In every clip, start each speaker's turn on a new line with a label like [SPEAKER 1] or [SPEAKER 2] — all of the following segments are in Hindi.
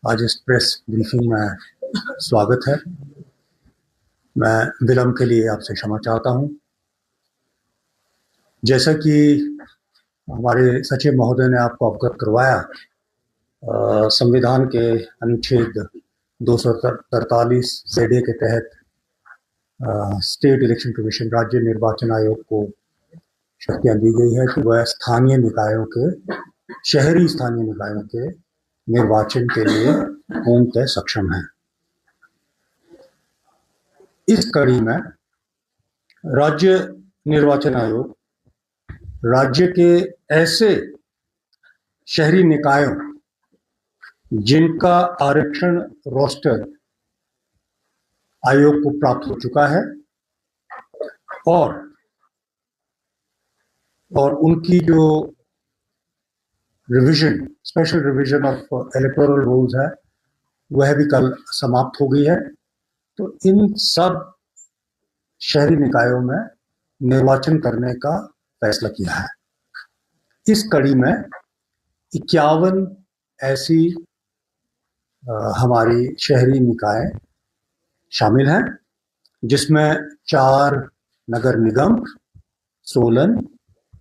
[SPEAKER 1] आज इस प्रेस ब्रीफिंग में स्वागत है। मैं विलंब के लिए आपसे क्षमा चाहता हूं। जैसा कि हमारे सचिव महोदय ने आपको अवगत करवाया, संविधान के अनुच्छेद 243 ZA के तहत स्टेट इलेक्शन कमीशन, राज्य निर्वाचन आयोग को शक्तियां दी गई है कि वह शहरी स्थानीय निकायों के निर्वाचन के लिए पूर्णतः सक्षम है। इस कड़ी में राज्य निर्वाचन आयोग राज्य के ऐसे शहरी निकायों जिनका आरक्षण रोस्टर आयोग को प्राप्त हो चुका है और उनकी जो special revision of electoral rules है, वह भी कल समाप्त हो गई है। तो इन सब शहरी निकायों में निर्वाचन करने का फैसला किया है। इस कड़ी में 51 ऐसी हमारी शहरी निकाय शामिल हैं, जिसमें 4 नगर निगम, सोलन,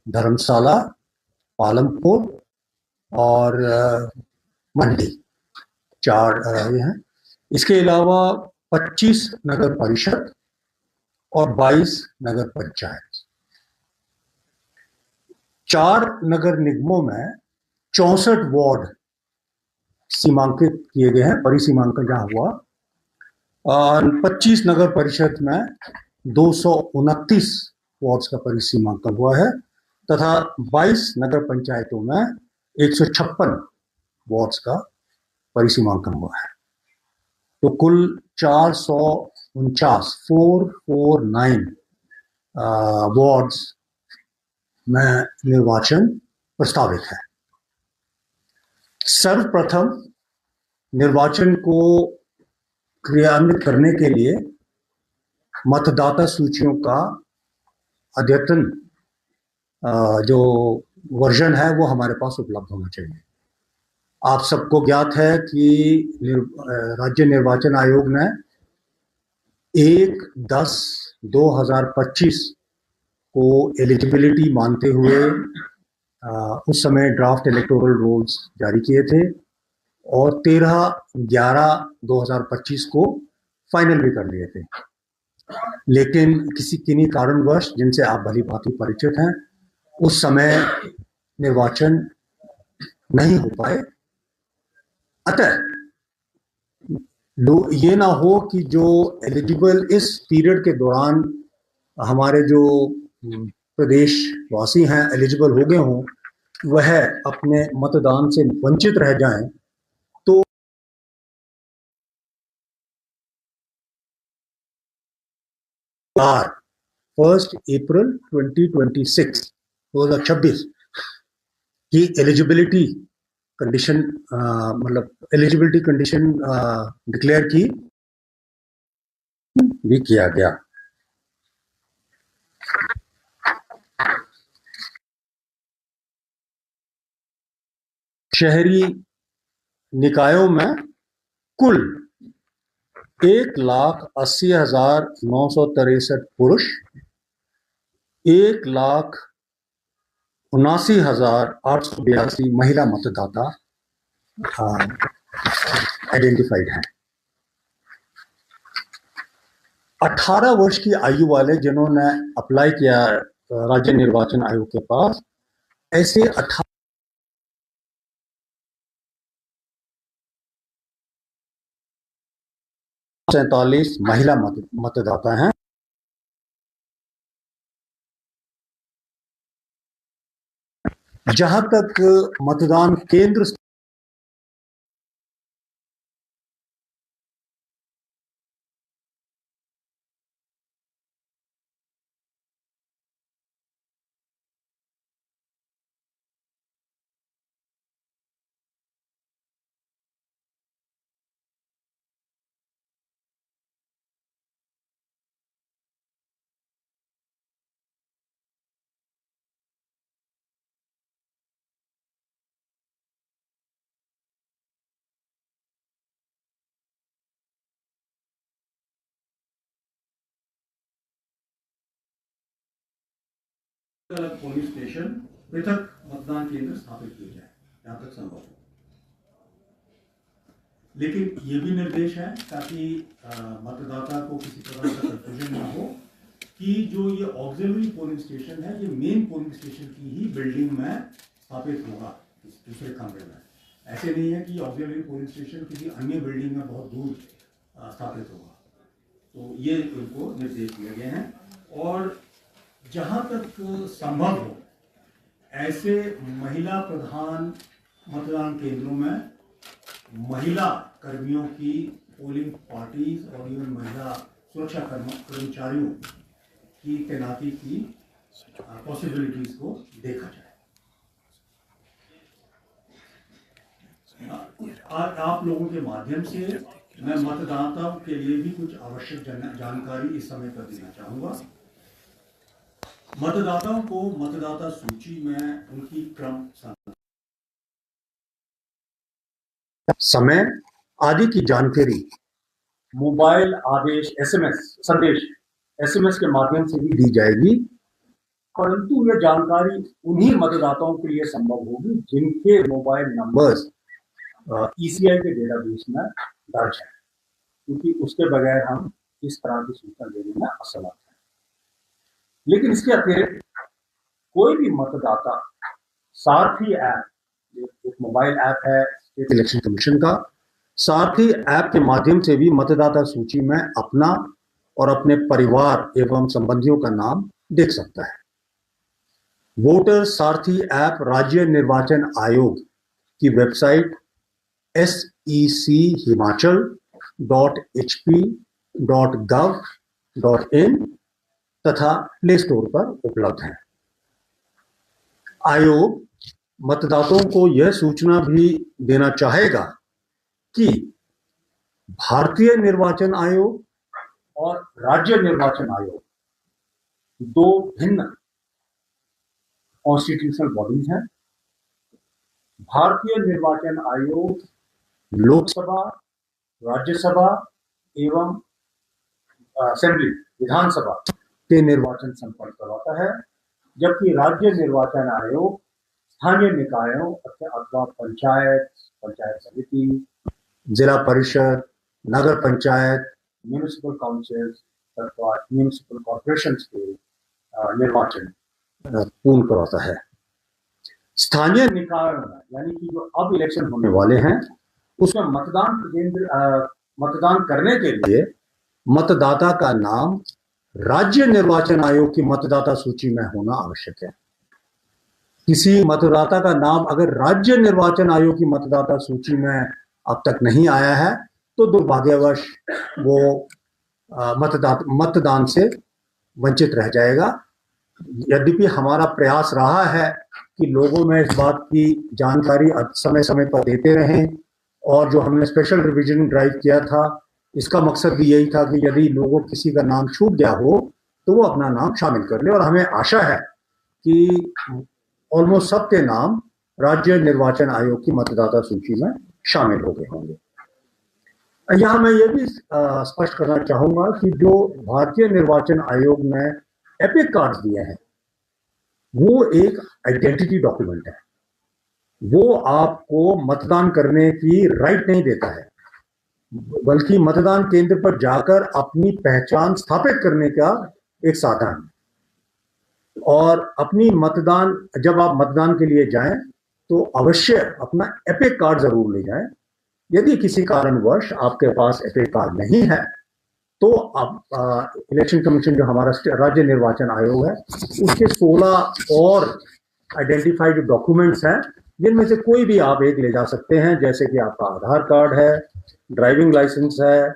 [SPEAKER 1] धर्मशाला, पालमपुर और मंडी, 4 ये हैं। इसके अलावा 25 नगर परिषद और 22 नगर पंचायत। 4 नगर निगमों में 64 वार्ड सीमांकित किए गए हैं, परिसीमांकन जहां हुआ, और 25 नगर परिषद में 229 वार्ड्स का परिसीमांकन हुआ है तथा 22 नगर पंचायतों में 156 वार्ड्स का परिसीमांकन हुआ है। तो कुल 449 वार्ड्स में निर्वाचन प्रस्तावित है। सर्वप्रथम निर्वाचन को क्रियान्वित करने के लिए मतदाता सूचियों का अद्यतन जो वर्जन है वो हमारे पास उपलब्ध होना चाहिए। आप सबको ज्ञात है कि राज्य निर्वाचन आयोग ने 1/10/2025 को एलिजिबिलिटी मानते हुए उस समय ड्राफ्ट इलेक्टोरल रूल्स जारी किए थे और 13/11/2025 को फाइनल भी कर लिए थे। लेकिन किन्हीं कारणवश, जिनसे आप भली भांति परिचित हैं, उस समय निर्वाचन नहीं हो पाए। अतः ये ना हो कि जो एलिजिबल इस पीरियड के दौरान हमारे जो प्रदेशवासी हैं एलिजिबल हो गए हों, वह अपने मतदान से वंचित रह जाएं। तो 1 अप्रैल 2026 की एलिजिबिलिटी कंडीशन डिक्लेयर की भी किया गया। शहरी निकायों में कुल 1,80,963 पुरुष, 1,79,882 महिला मतदाता आइडेंटिफाइड हैं। 18 वर्ष की आयु वाले जिन्होंने अप्लाई किया राज्य निर्वाचन आयोग के पास, ऐसे 47 महिला मतदाता हैं। जहां तक मतदान केंद्र अलग पोलिंग स्टेशन, पृथक मतदान केंद्र स्थापित किए जाए जहां तक संभव हो। लेकिन ये भी निर्देश है ताकि मतदाता को किसी प्रकार का कंफ्यूजन ना हो कि जो ये ऑक्सिलरी पोलिंग स्टेशन है ये मेन पोलिंग स्टेशन की ही बिल्डिंग में स्थापित होगा दूसरे कमरे में। ऐसे नहीं है कि ऑक्सिलरी पोलिंग स्टेशन किसी अन्य बिल्डिंग में बहुत दूर स्थापित होगा। तो ये उनको निर्देश दिए गए हैं। और जहां तक संभव हो ऐसे महिला प्रधान मतदान केंद्रों में महिला कर्मियों की पोलिंग पार्टीज और इवन महिला सुरक्षा कर्मचारियों की तैनाती की पॉसिबिलिटीज को देखा जाए। आप लोगों के माध्यम से मैं मतदाताओं के लिए भी कुछ आवश्यक जानकारी इस समय पर देना चाहूंगा। मतदाताओं को मतदाता सूची में उनकी क्रम समय आदि की जानकारी मोबाइल आदेश एसएमएस के माध्यम से भी दी जाएगी, परंतु यह जानकारी उन्हीं मतदाताओं के लिए संभव होगी जिनके मोबाइल नंबर्स ईसीआई के डेटाबेस में दर्ज है, क्योंकि उसके बगैर हम इस तरह की सूचना देने में असमर्थ हैं। लेकिन इसके अतिरिक्त कोई भी मतदाता सारथी ऐप, एक मोबाइल ऐप है स्टेट इलेक्शन कमीशन का, सारथी ऐप के माध्यम से भी मतदाता सूची में अपना और अपने परिवार एवं संबंधियों का नाम देख सकता है। वोटर सारथी ऐप राज्य निर्वाचन आयोग की वेबसाइट secHP.hp.gov.in तथा प्ले स्टोर पर उपलब्ध है। आयोग मतदाताओं को यह सूचना भी देना चाहेगा कि भारतीय निर्वाचन आयोग और राज्य निर्वाचन आयोग दो भिन्न कॉन्स्टिट्यूशनल बॉडीज हैं। भारतीय निर्वाचन आयोग लोकसभा, राज्यसभा एवं असेंबली विधानसभा के निर्वाचन संपन्न करवाता है, जबकि राज्य निर्वाचन आयोग स्थानीय निकायों अथवा पंचायत समिति, जिला परिषद, नगर पंचायत, म्यूनिसिपल काउंसिल अथवा म्यूनिसिपल कॉर्पोरेशन के निर्वाचन पूर्ण करवाता है। स्थानीय निकायों में यानी कि जो अब इलेक्शन होने वाले हैं उसमें मतदान करने के लिए मतदाता का नाम राज्य निर्वाचन आयोग की मतदाता सूची में होना आवश्यक है। किसी मतदाता का नाम अगर राज्य निर्वाचन आयोग की मतदाता सूची में अब तक नहीं आया है तो दुर्भाग्यवश वो मतदान से वंचित रह जाएगा। यद्यपि हमारा प्रयास रहा है कि लोगों में इस बात की जानकारी समय समय पर देते रहें, और जो हमने स्पेशल रिवीजन ड्राइव किया था इसका मकसद भी यही था कि यदि लोगों किसी का नाम छूट गया हो तो वो अपना नाम शामिल कर ले, और हमें आशा है कि ऑलमोस्ट सबके नाम राज्य निर्वाचन आयोग की मतदाता सूची में शामिल हो गए होंगे। यहाँ मैं ये भी स्पष्ट करना चाहूंगा कि जो भारतीय निर्वाचन आयोग ने एपिक कार्ड दिए हैं वो एक आइडेंटिटी डॉक्यूमेंट है। वो आपको मतदान करने की राइट नहीं देता है, बल्कि मतदान केंद्र पर जाकर अपनी पहचान स्थापित करने का एक साधन है। और अपनी जब आप मतदान के लिए जाएं तो अवश्य अपना एपिक कार्ड जरूर ले जाएं। यदि किसी कारणवश आपके पास एपिक कार्ड नहीं है तो अब इलेक्शन कमीशन जो हमारा राज्य निर्वाचन आयोग है उसके 16 और आइडेंटिफाइड डॉक्यूमेंट्स हैं, जिनमें से कोई भी आप एक ले जा सकते हैं, जैसे कि आपका आधार कार्ड है, ड्राइविंग लाइसेंस है,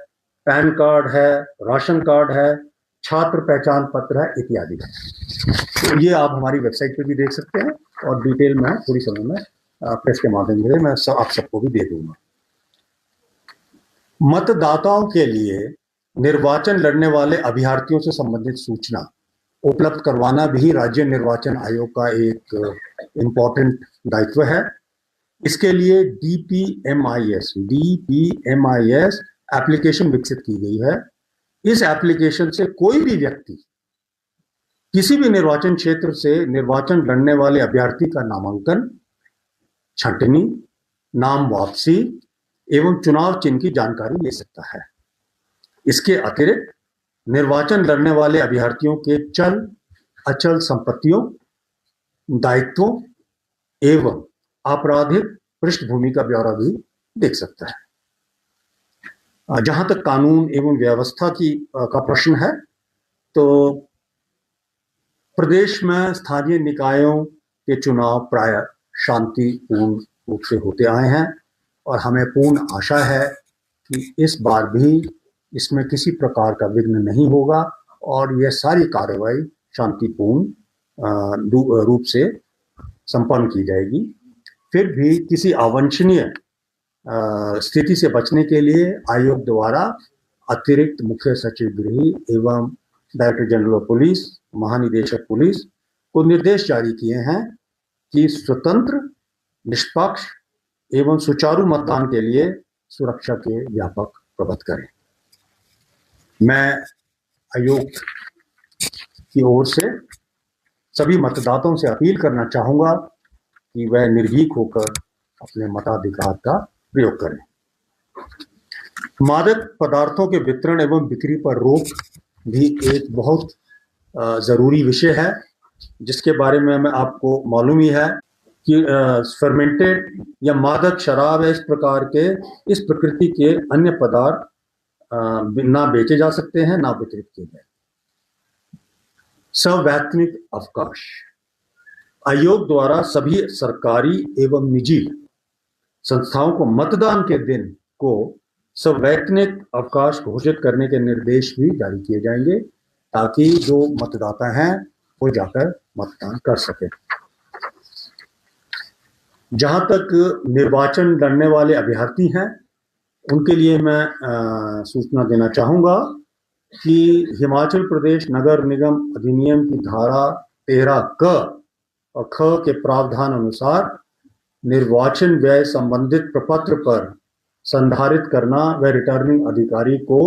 [SPEAKER 1] पैन कार्ड है, राशन कार्ड है, छात्र पहचान पत्र है इत्यादि है। तो ये आप हमारी वेबसाइट पे भी देख सकते हैं और डिटेल में थोड़ी समय में प्रेस के माध्यम से मैं आप सबको भी दे दूंगा। मतदाताओं के लिए निर्वाचन लड़ने वाले अभ्यर्थियों से संबंधित सूचना उपलब्ध करवाना भी राज्य निर्वाचन आयोग का एक इम्पोर्टेंट दायित्व है। इसके लिए डीपीएमआईएस एप्लीकेशन विकसित की गई है। इस एप्लीकेशन से कोई भी व्यक्ति किसी भी निर्वाचन क्षेत्र से निर्वाचन लड़ने वाले अभ्यर्थी का नामांकन, छंटनी, नाम वापसी एवं चुनाव चिन्ह की जानकारी ले सकता है। इसके अतिरिक्त निर्वाचन लड़ने वाले अभ्यर्थियों के चल अचल संपत्तियों, दायित्वों एवं आपराधिक पृष्ठभूमि का ब्यौरा भी देख सकता है। जहां तक कानून एवं व्यवस्था का प्रश्न है, तो प्रदेश में स्थानीय निकायों के चुनाव प्राय शांतिपूर्ण रूप से होते आए हैं और हमें पूर्ण आशा है कि इस बार भी इसमें किसी प्रकार का विघ्न नहीं होगा और यह सारी कार्रवाई शांतिपूर्ण रूप से संपन्न की जाएगी। फिर भी किसी अवांछनीय स्थिति से बचने के लिए आयोग द्वारा अतिरिक्त मुख्य सचिव गृह एवं डायरेक्टर जनरल ऑफ पुलिस, महानिदेशक पुलिस को निर्देश जारी किए हैं कि स्वतंत्र, निष्पक्ष एवं सुचारू मतदान के लिए सुरक्षा के व्यापक प्रबंध करें। मैं आयोग की ओर से सभी मतदाताओं से अपील करना चाहूंगा कि वह निर्भीक होकर अपने मताधिकार का प्रयोग करें। मादक पदार्थों के वितरण एवं बिक्री पर रोक भी एक बहुत जरूरी विषय है, जिसके बारे में आपको मालूम ही है कि फर्मेंटेड या मादक शराब इस प्रकार के इस प्रकृति के अन्य पदार्थ ना बेचे जा सकते हैं, ना वितरित किए जाए। संवैधानिक अवकाश आयोग द्वारा सभी सरकारी एवं निजी संस्थाओं को मतदान के दिन को संवैधानिक अवकाश घोषित करने के निर्देश भी जारी किए जाएंगे ताकि जो मतदाता हैं वो जाकर मतदान कर सके। जहां तक निर्वाचन लड़ने वाले अभ्यर्थी हैं, उनके लिए मैं सूचना देना चाहूंगा कि हिमाचल प्रदेश नगर निगम अधिनियम की धारा 13 क और ख के प्रावधान अनुसार निर्वाचन व्यय संबंधित प्रपत्र पर संधारित करना व रिटर्निंग अधिकारी को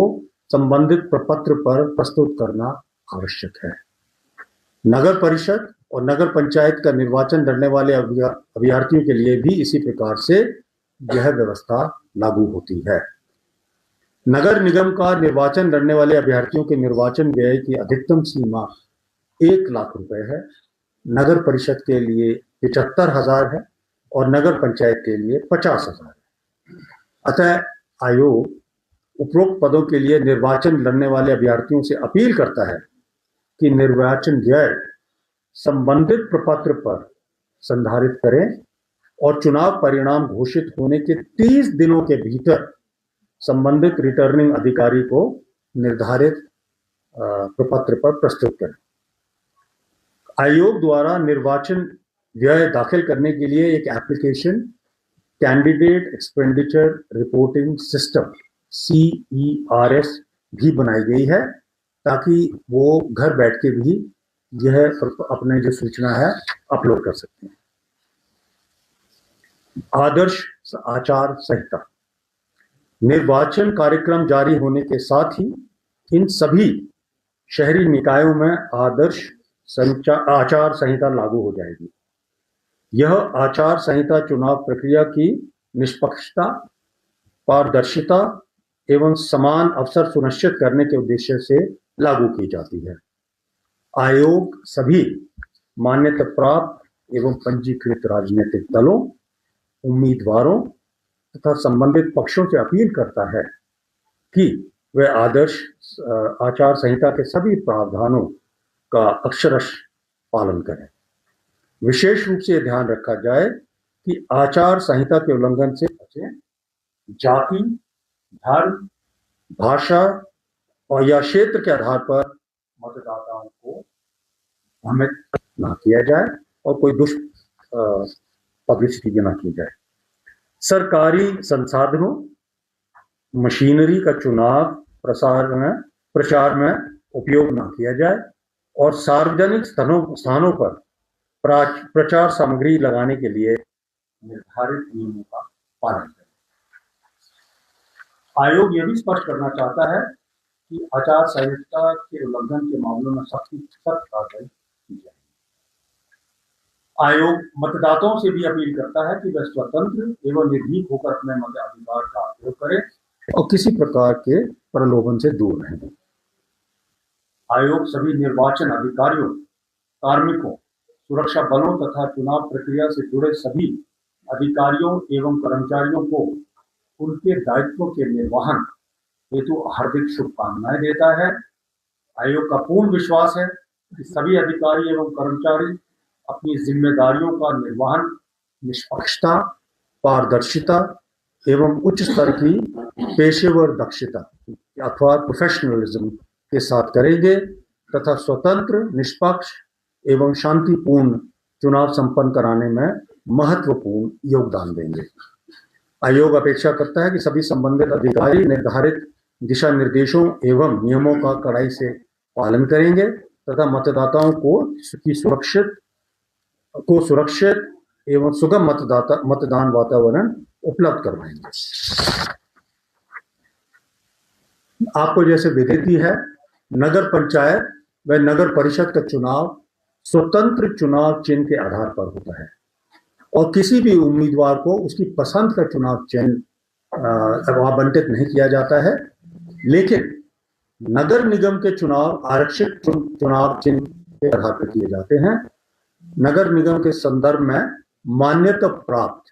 [SPEAKER 1] संबंधित प्रपत्र पर प्रस्तुत करना आवश्यक है। नगर परिषद और नगर पंचायत का निर्वाचन लड़ने वाले अभ्यर्थियों के लिए भी इसी प्रकार से यह व्यवस्था लागू होती है। नगर निगम का निर्वाचन लड़ने वाले अभ्यर्थियों के निर्वाचन व्यय की अधिकतम सीमा 1 लाख रुपए है। नगर परिषद के लिए 75,000 है और नगर पंचायत के लिए 50,000 है। अतः आयोग उपरोक्त पदों के लिए निर्वाचन लड़ने वाले अभ्यर्थियों से अपील करता है कि निर्वाचन व्यय संबंधित प्रपत्र पर संधारित करें और चुनाव परिणाम घोषित होने के 30 दिनों के भीतर संबंधित रिटर्निंग अधिकारी को निर्धारित प्रपत्र पर प्रस्तुत करें। आयोग द्वारा निर्वाचन व्यय दाखिल करने के लिए एक application candidate expenditure reporting system CERS भी बनाई गई है ताकि वो घर बैठ के भी यह अपने जो सूचना है अपलोड कर सकते हैं। आदर्श आचार संहिता निर्वाचन कार्यक्रम जारी होने के साथ ही इन सभी शहरी निकायों में आदर्श आचार संहिता लागू हो जाएगी। यह आचार संहिता चुनाव प्रक्रिया की निष्पक्षता, पारदर्शिता एवं समान अवसर सुनिश्चित करने के उद्देश्य से लागू की जाती है। आयोग सभी मान्यता प्राप्त एवं पंजीकृत राजनीतिक दलों, उम्मीदवारों तथा संबंधित पक्षों से अपील करता है कि वे आदर्श आचार संहिता के सभी प्रावधानों का अक्षरश पालन करें। विशेष रूप से ध्यान रखा जाए कि आचार संहिता के उल्लंघन से बचें। जाति, धर्म, भाषा और या क्षेत्र के आधार पर मतदाताओं को भ्रमित न किया जाए और कोई पब्लिसिटी न की जाए। सरकारी संसाधनों, मशीनरी का चुनाव प्रचार में उपयोग न किया जाए और सार्वजनिक स्थानों पर प्रचार सामग्री लगाने के लिए निर्धारित नियमों का पालन करें। आयोग यह भी स्पष्ट करना चाहता है कि आचार संहिता के उल्लंघन के मामलों में सख्त कार्रवाई की जाए। आयोग मतदाताओं से भी अपील करता है कि वे स्वतंत्र एवं निर्भीक होकर अपने मताधिकार का उपयोग करें और किसी प्रकार के प्रलोभन से दूर रहें। आयोग सभी निर्वाचन अधिकारियों, कार्मिकों, सुरक्षा बलों तथा चुनाव प्रक्रिया से जुड़े सभी अधिकारियों एवं कर्मचारियों को उनके दायित्वों के निर्वहन हेतु हार्दिक शुभकामनाएं देता है। आयोग का पूर्ण विश्वास है कि सभी अधिकारी एवं कर्मचारी अपनी जिम्मेदारियों का निर्वहन निष्पक्षता, पारदर्शिता एवं उच्च स्तर की पेशेवर दक्षता अथवा प्रोफेशनलिज्म के साथ करेंगे तथा स्वतंत्र, निष्पक्ष एवं शांतिपूर्ण चुनाव संपन्न कराने में महत्वपूर्ण योगदान देंगे। आयोग अपेक्षा करता है कि सभी संबंधित अधिकारी निर्धारित दिशा निर्देशों एवं नियमों का कड़ाई से पालन करेंगे तथा मतदाताओं को सुरक्षित एवं सुगम मतदान वातावरण उपलब्ध करवाएंगे। आपको जैसे विदित ही है, नगर पंचायत व नगर परिषद का चुनाव स्वतंत्र चुनाव चिन्ह के आधार पर होता है और किसी भी उम्मीदवार को उसकी पसंद का चुनाव चिन्ह आवंटित नहीं किया जाता है। लेकिन नगर निगम के चुनाव आरक्षित चुनाव चिन्ह के आधार पर किए जाते हैं। नगर निगम के संदर्भ में मान्यता प्राप्त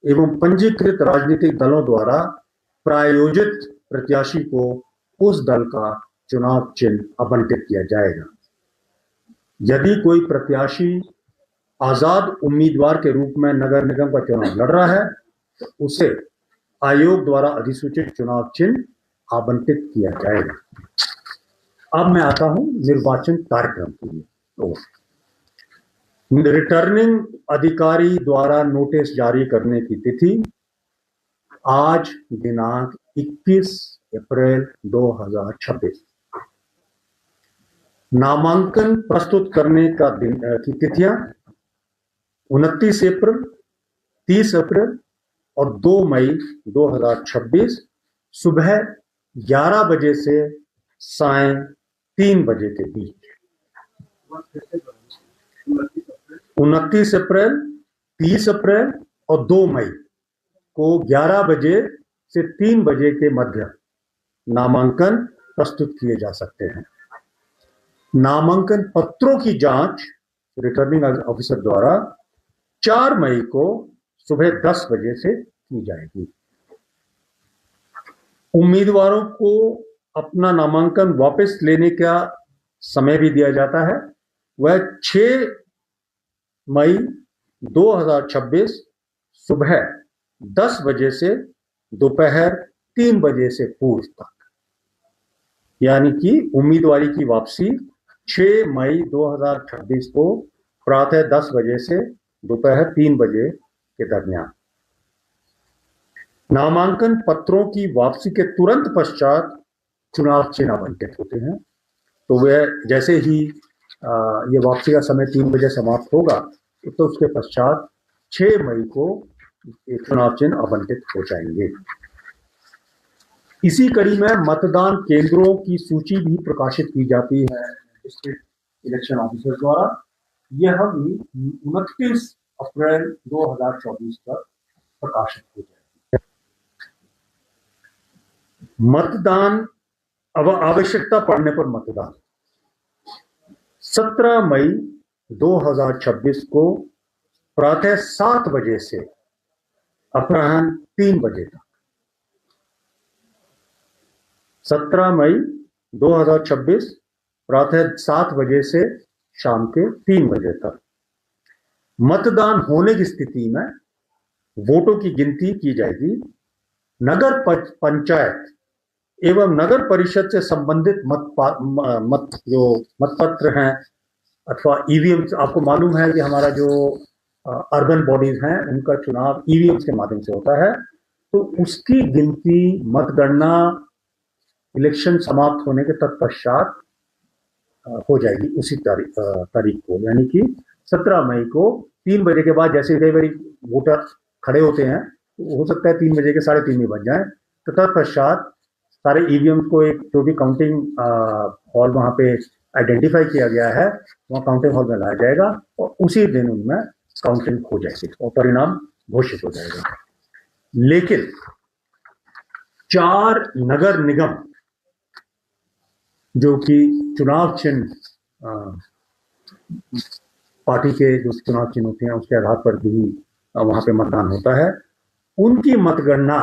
[SPEAKER 1] एवं पंजीकृत राजनीतिक दलों द्वारा प्रायोजित प्रत्याशी को उस दल का चुनाव चिन्ह आवंटित किया जाएगा। यदि कोई प्रत्याशी आजाद उम्मीदवार के रूप में नगर निगम का चुनाव लड़ रहा है तो उसे आयोग द्वारा अधिसूचित चुनाव चिन्ह आवंटित किया जाएगा। अब मैं आता हूं निर्वाचन कार्यक्रम के लिए। तो रिटर्निंग अधिकारी द्वारा नोटिस जारी करने की तिथि आज दिनांक 21 अप्रैल 2026। नामांकन प्रस्तुत करने का की तिथियां 29 अप्रैल, 30 अप्रैल और 2 मई 2026 सुबह 11 बजे से सायं 3 बजे के बीच। 29 अप्रैल, 30 अप्रैल और 2 मई को 11 बजे से 3 बजे के मध्य नामांकन प्रस्तुत किए जा सकते हैं। नामांकन पत्रों की जांच रिटर्निंग ऑफिसर द्वारा 4 मई को सुबह 10 बजे से की जाएगी। उम्मीदवारों को अपना नामांकन वापस लेने का समय भी दिया जाता है। वह 6 मई 2026 सुबह 10 बजे से दोपहर 3 बजे से पूर्व तक, यानी कि उम्मीदवारी की वापसी 6 मई 2026 को प्रातः 10 बजे से दोपहर 3 बजे के दरमियान। नामांकन पत्रों की वापसी के तुरंत पश्चात चुनाव चिन्ह आवंटित होते हैं। तो वह जैसे ही ये वापसी का समय 3 बजे समाप्त होगा तो उसके पश्चात 6 मई को चुनाव चिन्ह आवंटित हो जाएंगे। इसी कड़ी में मतदान केंद्रों की सूची भी प्रकाशित की जाती है डिस्ट्रिक्ट इलेक्शन ऑफिसर द्वारा। यह भी 29 अप्रैल 2024 तक प्रकाशित हो जाएगी। मतदान आवश्यकता पड़ने पर मतदान 17 मई 2026 को प्रातः 7 बजे से अपराह्न 3 बजे तक। 17 मई 2026 प्रातः 7 बजे से शाम के 3 बजे तक। मतदान होने की स्थिति में वोटों की गिनती की जाएगी। नगर पंचायत एवं नगर परिषद से संबंधित मतपत्र हैं अथवा ईवीएम, आपको मालूम है कि हमारा जो अर्बन बॉडीज हैं उनका चुनाव ईवीएम के माध्यम से होता है। तो उसकी गिनती, मतगणना इलेक्शन समाप्त होने के तत्पश्चात हो जाएगी उसी तारीख को, यानी कि 17 मई को 3 बजे के बाद। जैसे कई बार वोटर खड़े होते हैं तो हो सकता है 3 बजे के 3:30 बज जाए, तो तत्पश्चात सारे ईवीएम को एक जो भी काउंटिंग हॉल वहां पे आइडेंटिफाई किया गया है वहां काउंटिंग हॉल में लाया जाएगा और उसी दिन उनमें काउंटिंग हो जाएगी और परिणाम घोषित हो जाएगा। लेकिन 4 नगर निगम जो कि चुनाव चिन्ह पार्टी के जो चुनाव चिन्ह होते हैं उसके आधार पर भी वहां पे मतदान होता है, उनकी मतगणना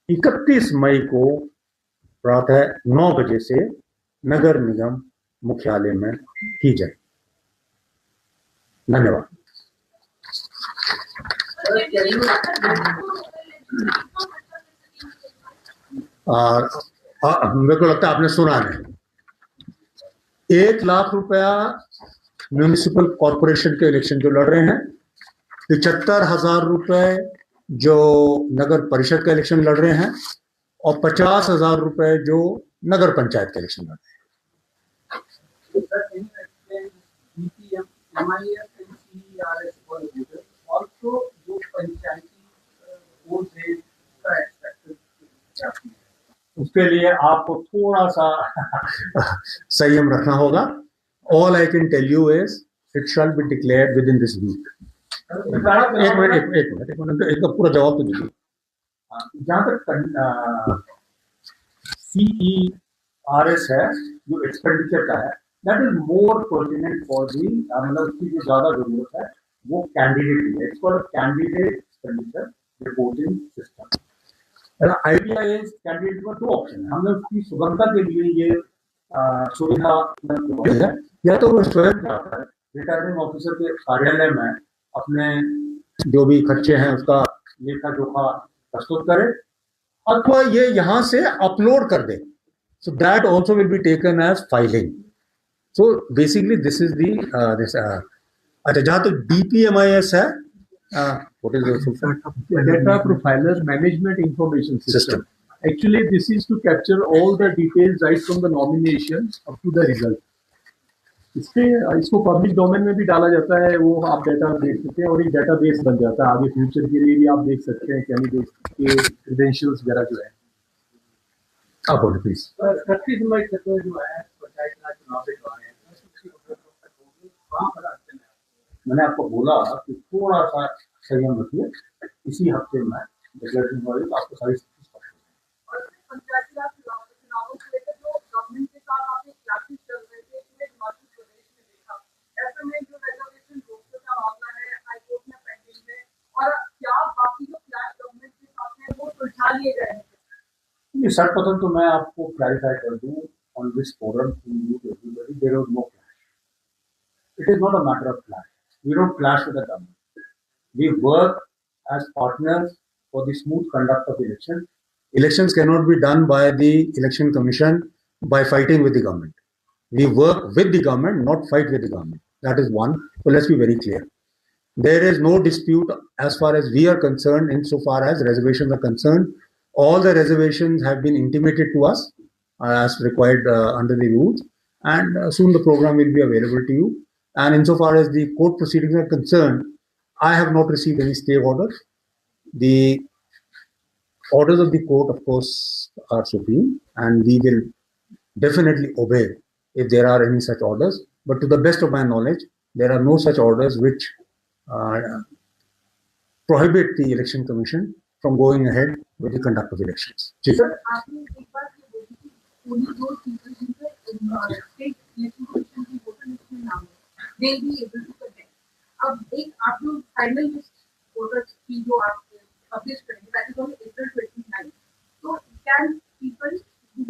[SPEAKER 1] 31 मई को प्रातः 9 बजे से नगर निगम मुख्यालय में की जाए। धन्यवाद। मेरे को लगता है आपने सुना नहीं। 1 लाख रुपया म्यूनिसिपल कॉरपोरेशन के इलेक्शन जो लड़ रहे हैं, 75,000 रुपए जो नगर परिषद का इलेक्शन लड़ रहे हैं और 50,000 रुपए जो नगर पंचायत का इलेक्शन लड़ रहे हैं। उसके लिए आपको थोड़ा सा संयम रखना होगा। All I can tell you is it shall be declared within this week. एक मिनट एकदम पूरा जवाब तो दीजिए। जहाँ तक CERS है जो एक्सपेंडिचर का है, that is more pertinent for the, मतलब उसकी जो ज्यादा जरूरत है वो कैंडिडेट की है। It's called candidate expenditure reporting system. Idea is candidate में 2 ऑप्शन है, हमने उसकी सुगमता के लिए ये सुविधा है, या तो वो स्वयं जाता है रिटर्निंग ऑफिसर के कार्यालय में अपने जो भी खर्चे हैं उसका लेखा जोखा प्रस्तुत करे, अथवा ये यहां से अपलोड कर दे। So that also will be taken as filing. So basically this is the अच्छा, जहां तो DPMIS है, what is the
[SPEAKER 2] data profiler management information system. Actually, this is to capture all the details right from the nomination up to the result. इसको पब्लिक डोमेन में भी डाला जाता है, वो आप डाटा देख सकते हैं और एक डाटा बेस बन जाता है। आगे फ्यूचर के लिए भी आप देख सकते हैं कैंडिडेट के क्रेडेंशियल्स वगैरह जो है।
[SPEAKER 1] आप बोलिए प्लीज।
[SPEAKER 3] 31 मई तक जो है पंचायत राज चुनाव के द्वारा
[SPEAKER 1] मैंने आपको बोला कि थोड़ा सा संयम रखिए, इसी हफ्ते में डिक्लेरेशन वाली आपको सारी सर्वप्रथम तो मैं आपको क्लैरिफाई कर दूं on this forum to you everybody, there is no clash. It is not a matter of clash. We don't clash with the government. We work as partners for the smooth conduct of election. Elections cannot be done by the election commission by fighting with the government. We work with the government, not fight with the government. That is one. So let's be very clear. There is no dispute as far as we are concerned insofar as reservations are concerned. All the reservations have been intimated to us as required under the rules, and soon the program will be available to you. And insofar as the court proceedings are concerned, I have not received any stay orders. The orders of the court, of course, are supreme, and we will definitely obey if there are any such orders. But to the best of my knowledge, there are no such orders which prohibit the election commission from going ahead with the conduct of elections.
[SPEAKER 4] Sir, आपने एक बात ये बोली कि only those people जिनके state election commission की वोटर लिस्ट में नाम है, they will be able to contest. अब एक आप जो फाइनल लिस्ट वोटर्स की जो आप पब्लिश करेंगे, दैट इज ऑन April 29, तो कैन पीपल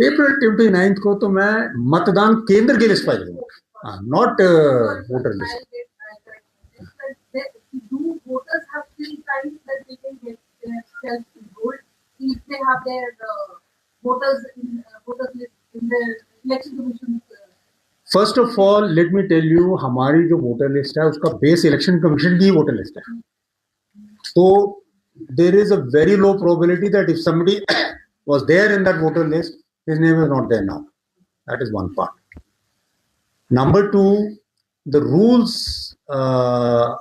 [SPEAKER 1] April 29 को तो मैं मतदान केंद्र की लिस्ट फाइल करूंगा, not voter list.
[SPEAKER 4] Do voters have still time that they can get self-enrolled if they have their voters list in the election commission?
[SPEAKER 1] First of all let me tell you, हमारी जो वोटर लिस्ट है उसका बेस इलेक्शन कमीशन की वोटर लिस्ट है। तो there is a very low probability that if somebody was there in that voter list, his name is not there now. That is one part. Number 2, the rules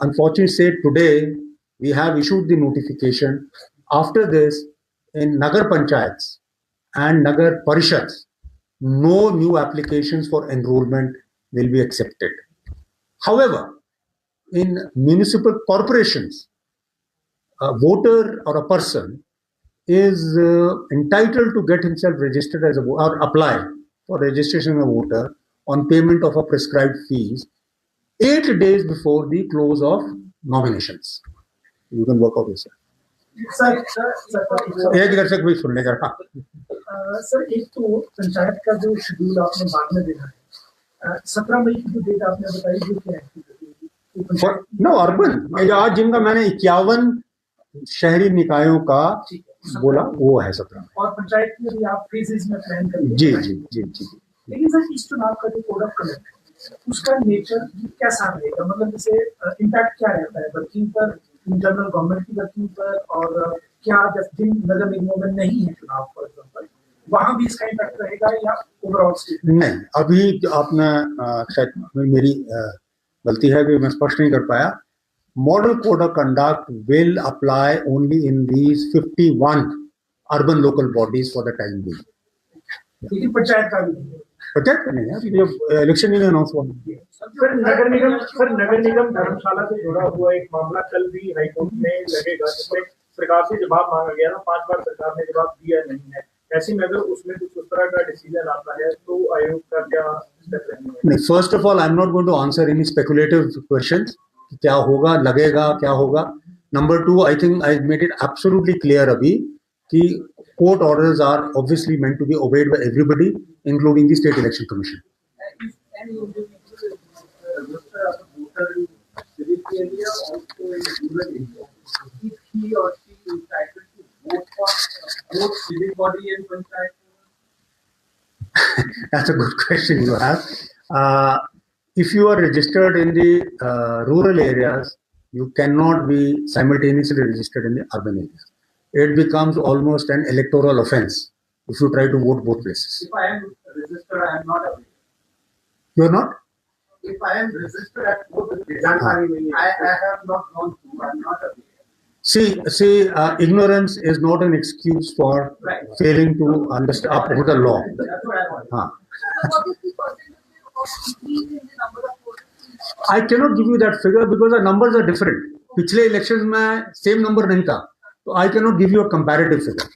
[SPEAKER 1] unfortunately say today we have issued the notification. After this, in Nagar Panchayats, and Nagar Parishads, no new applications for enrollment will be accepted. However, in municipal corporations, a voter or a person is entitled to get himself registered as a voter or apply for registration as a voter on payment of a prescribed fees 8 days before the close of nominations. You can work out yourself. एक दर्शक भी सुन लेगा. हाँ.
[SPEAKER 3] सर एक तो पंचायत का जो शेड्यूल आपने बाद में देना है 17 मई की जो डेट आपने बताई जो क्या है
[SPEAKER 1] नो अर्बन आज जिनका मैंने 51 शहरी निकायों का बोला वो है 17
[SPEAKER 3] और पंचायत में भी आप फेजेस में प्लान करेंगे.
[SPEAKER 1] जी जी जी जी.
[SPEAKER 3] लेकिन सर इस चुनाव का जो कोड ऑफ कंडक्ट उसका नेचर कैसा रहेगा, मतलब जैसे इम्पैक्ट क्या रहता है वर्किंग पर, इन जनरल गवर्नमेंट की वर्किंग पर, और क्या जिन नगर निगमों में नहीं है चुनाव फॉर एग्जाम्पल वहां भी इसका इम्पैक्ट रहेगा या ओवरऑल स्टेट?
[SPEAKER 1] नहीं, अभी आपने शायद मेरी गलती है कि मैं स्पष्ट नहीं कर पाया. Model code of conduct will apply only in these 51 urban local bodies for the time being.
[SPEAKER 3] लेकिन पंचायत का भी
[SPEAKER 1] पंचायत का नहीं है, अभी इलेक्शन नहीं अनाउंस हुआ.
[SPEAKER 3] सर नगर निगम धर्मशाला से जुड़ा हुआ एक मामला कल भी हाईकोर्ट में लगेगा जिसमें सरकार से जवाब मांगा गया था. 5 बार सरकार ने जवाब दिया नहीं है. ऐसी में अगर उसमें कुछ उस तरह का डिसीजन आता है तो आयोग का क्या स्टेप रहेगा?
[SPEAKER 1] नहीं, first of all I am not going to answer any speculative questions. क्या होगा, लगेगा, क्या होगा. Number 2, I think I made it absolutely clear अभी कि court orders are obviously meant to be obeyed by everybody, including the State Election Commission.
[SPEAKER 3] If any individual register as a voter in civic area, also in rural area, if he or she is entitled to vote for both civic body and panchayat?
[SPEAKER 1] That's a good question you have. If you are registered in the rural areas, you cannot be simultaneously registered in the urban areas. It becomes almost an electoral offense if you try to vote both places.
[SPEAKER 3] If I am registered, I am not aware.
[SPEAKER 1] You are not?
[SPEAKER 3] If I am registered at both places, I have not gone through, I am not aware.
[SPEAKER 1] See, ignorance is not an excuse for failing to understand uphold the law.
[SPEAKER 3] That's what I want.
[SPEAKER 4] So what is the percentage of increase in the number of voters?
[SPEAKER 1] I cannot give you that figure because the numbers are different. पिछले इलेक्शंस में सेम नंबर नहीं था, तो I cannot give you a comparative figure.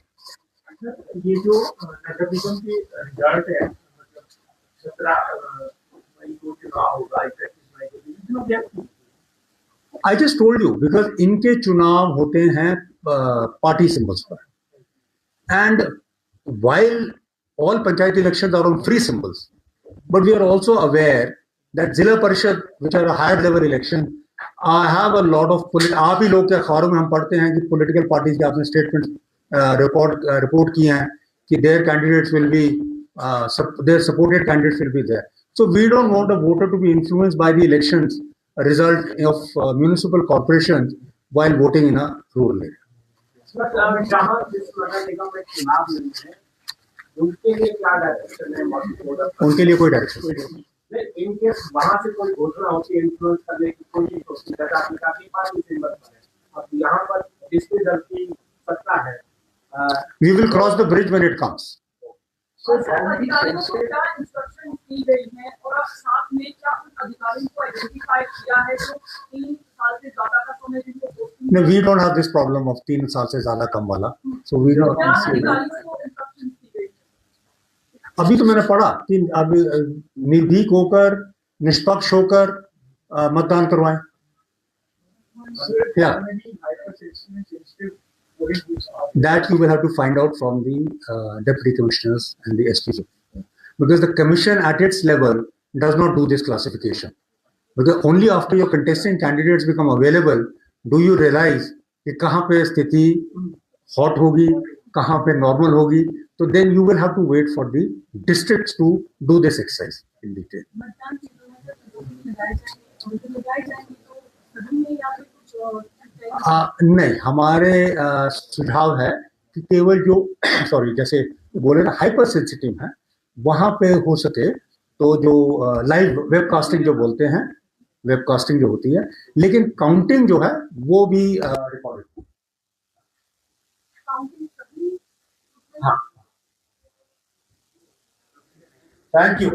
[SPEAKER 3] ये जो नगर निगम के रिजल्ट है, मतलब 17 मई को चुनाव होगा, 31 मई को चुनाव क्या?
[SPEAKER 1] I just told you because इनके चुनाव होते हैं पार्टी सिंबल्स पर, and while all panchayat elections are on free symbols, but we are also aware that Zilla Parishad, which are a higher level election, have a lot of आप ही लोग के अखबारों में हम पढ़ते हैं कि पॉलिटिकल पार्टीज के आपने स्टेटमेंट रिपोर्ट किए हैं कि their candidates will be their supported candidates will be there. So we don't want a voter to be influenced by the elections result of municipal corporations while voting in a rural area.
[SPEAKER 3] जहाँ जिस नगर निगम में चुनाव नहीं है, उनके लिए क्या डायरेक्शन है?
[SPEAKER 1] उनके लिए कोई डायरेक्शन नहीं.
[SPEAKER 3] इनके वहां से कोई घोषणा होती है इन्फ्लुएंस करने की कोशिश होती है, जैसा आपने काफी बार सिंबल पर है, और यहाँ पर जिसके दल की सत्ता है,
[SPEAKER 1] We will cross the bridge when it comes.
[SPEAKER 4] अधिकारियों को क्या इंस्ट्रक्शन दी गई है और अब साथ में क्या उन अधिकारियों को आइडेंटिफाई किया है जो 3 साल से ज्यादा का समय जिनको posting?
[SPEAKER 1] No, we don't have this problem of 3 साल से ज्यादा कम वाला. So we don't.
[SPEAKER 4] क्या अधिकारियों को इंस्ट्रक्शन दी गई?
[SPEAKER 1] अभी तो मैंने पढ़ा कि अब निर्भीक होकर निष्पक्ष होकर मतदान करवाएं. Yeah. That you will have to find out from the deputy commissioners and the SPs, because the commission at its level does not do this classification. Because only after your contesting candidates become available do you realize कि कहाँ पे स्थिति hot होगी, कहाँ पे normal होगी. So then you will have to wait for the districts to do this exercise in detail.
[SPEAKER 4] मतदान के दौरान जब वोटिंग लगाए जाएंगे तो सदन में या फिर कुछ
[SPEAKER 1] नहीं, हमारे सुझाव है कि केवल जो जैसे बोले ना हाइपर सेंसिटिव है वहां पे हो सके तो जो लाइव वेबकास्टिंग जो बोलते हैं, वेबकास्टिंग जो होती है, लेकिन काउंटिंग जो है वो भी रिकॉर्डेड. हाँ, थैंक यू